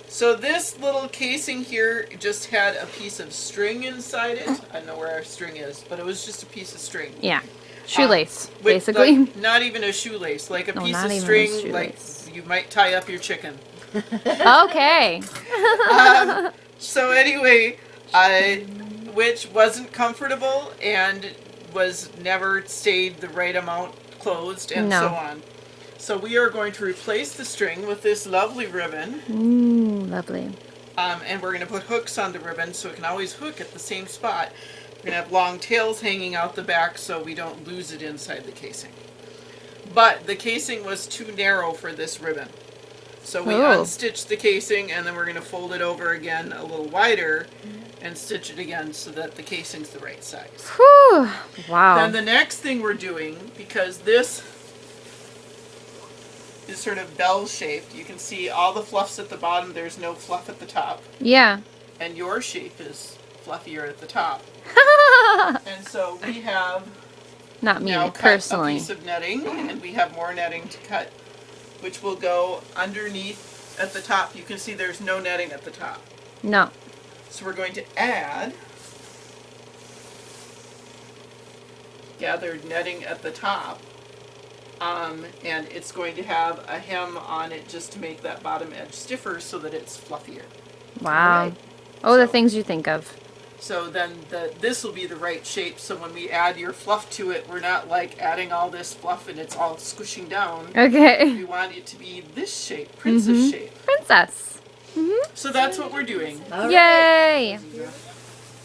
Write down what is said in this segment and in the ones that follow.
So this little casing here just had a piece of string inside it. I don't know where our string is, but it was just a piece of string. Yeah. Shoelace, With, basically. like, not even a shoelace, like a piece of string, like you might tie up your chicken. Okay. So anyway, which wasn't comfortable and was never stayed the right amount closed and so on. So we are going to replace the string with this lovely ribbon. Ooh, lovely. And we're going to put hooks on the ribbon so it can always hook at the same spot. We're going to have long tails hanging out the back so we don't lose it inside the casing. But the casing was too narrow for this ribbon. So we unstitched the casing and then we're going to fold it over again a little wider and stitch it again so that the casing's the right size. Whew. Wow. Then the next thing we're doing, because this is sort of bell-shaped, you can see all the fluffs at the bottom, there's no fluff at the top. Yeah. And your shape is fluffier at the top. And so we have not me now personally. Cut a piece of netting, and we have more netting to cut, which will go underneath at the top. You can see there's no netting at the top. No. So we're going to add gathered netting at the top, and it's going to have a hem on it just to make that bottom edge stiffer so that it's fluffier. Wow. Right. Oh, the things you think of. So then this will be the right shape, so when we add your fluff to it, we're not like adding all this fluff and it's all squishing down. Okay. We want it to be this shape, princess shape. Princess. So that's what we're doing. Yay!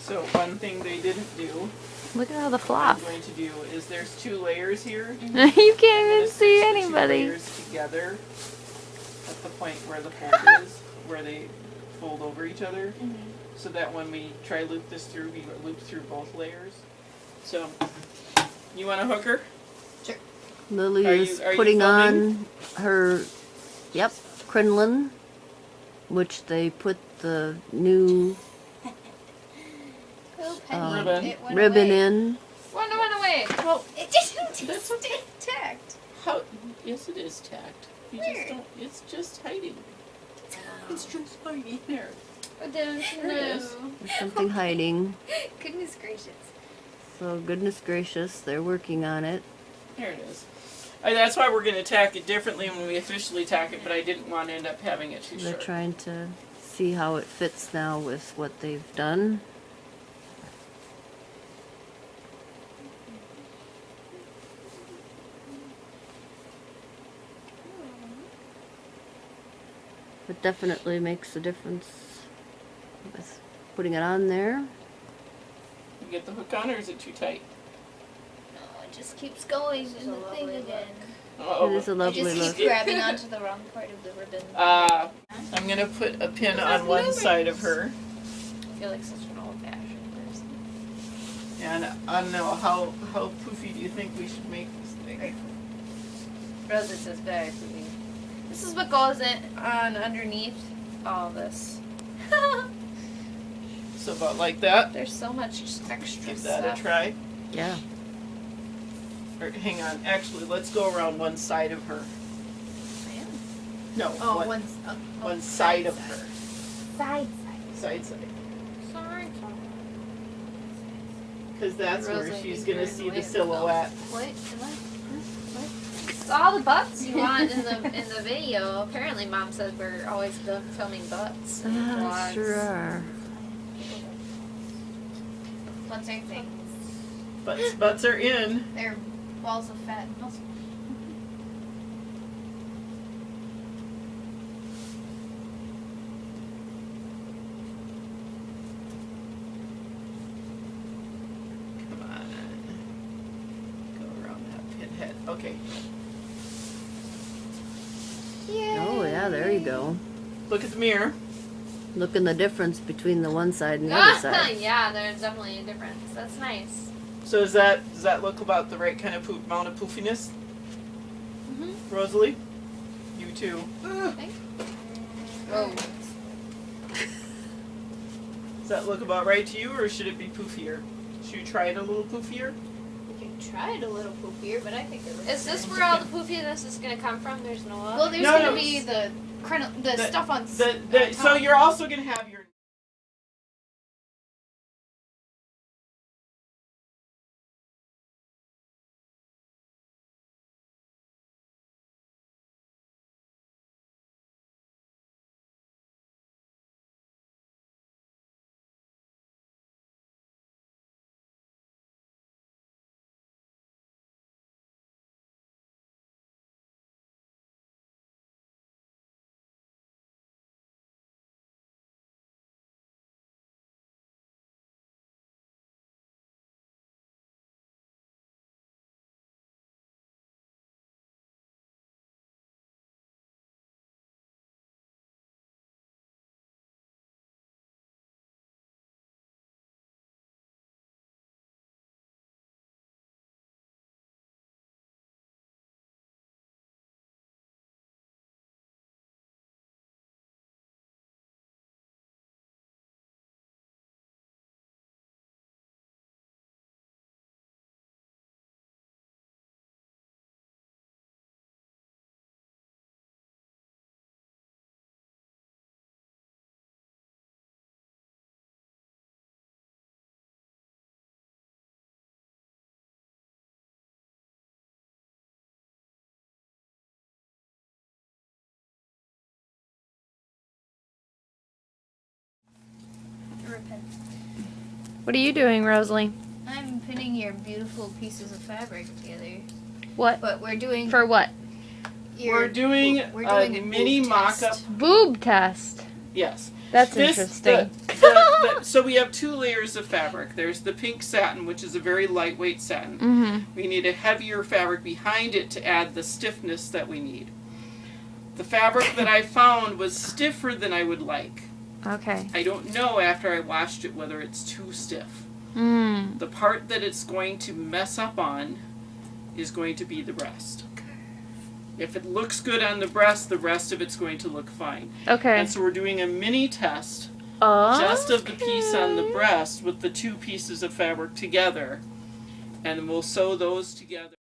So one thing they didn't do, Look at all the what fluff. I'm going to do is there's 2 layers here. You can't even see The anybody. 2 layers together at the point where the fold is, where they fold over each other. So that when we try loop this through, we loop through both layers. So, you want to hook her? Sure. Lily Are is you putting filming? on her, crinoline, which they put the new Oh, Penny. Ribbon. It went ribbon away. in. Went away. Well, it didn't. That's It's tacked. How? Yes, it is tacked. You Where? just don't. It's just hiding. It's just hiding there. I don't There it is. know. There's something hiding. Goodness gracious. So goodness gracious, they're working on it. There it is. That's why we're going to tack it differently when we officially tack it, but I didn't want to end up having it too They're short. trying to see how it fits now with what they've done. It definitely makes a difference with putting it on there. You get the hook on, or is it too tight? No, it just keeps going in the thing again. It is a I lovely just look. keep grabbing onto the wrong part of the ribbon. I'm going to put a pin on one side of her. I feel like such an old-fashioned person. And I don't know, how poofy do you think we should make this thing? Rosa says very pretty. This is what goes on underneath all this. So about like that. There's so much extra Give that stuff. a try. Yeah. Or hang on, actually, let's go around one side of her. No, Oh, one side of her. Side. Side. Sorry. Because that's where Rosa, she's you going to heard see the the way silhouette. What? It's all the butts you want in the video. Apparently, Mom said we're always filming butts. And vlogs. Sure are. What's our thing? Butts are in. They're balls of fat muscle. Come on. Go around that pinhead. Okay. Oh yeah, there you go. Look at the mirror. Look in the difference between the one side and the other side. Yeah, there's definitely a difference. That's nice. So does that look about the right kind of amount of poofiness? Rosalie? You too. Oh. Does that look about right to you, or should it be poofier? Should you try it a little poofier? We can try it a little poofier, but I think it looks Is this where all the poofiness is going to come from? There's no Well, there's No, gonna no. be the the stuff on. So top. you're also going to have your. What are you doing, Rosalie? I'm pinning your beautiful pieces of fabric together. What? But we're doing. For what? We're doing a mini boob mock-up. test. Boob test. Yes. That's This- interesting. So we have 2 layers of fabric. There's the pink satin, which is a very lightweight satin. Mm-hmm. We need a heavier fabric behind it to add the stiffness that we need. The fabric that I found was stiffer than I would like. Okay. I don't know after I washed it whether it's too stiff. Mm. The part that it's going to mess up on is going to be the breast. If it looks good on the breast, the rest of it's going to look fine. Okay. And so we're doing a mini test Oh. just of the piece on the breast with the 2 pieces of fabric together. And we'll sew those together.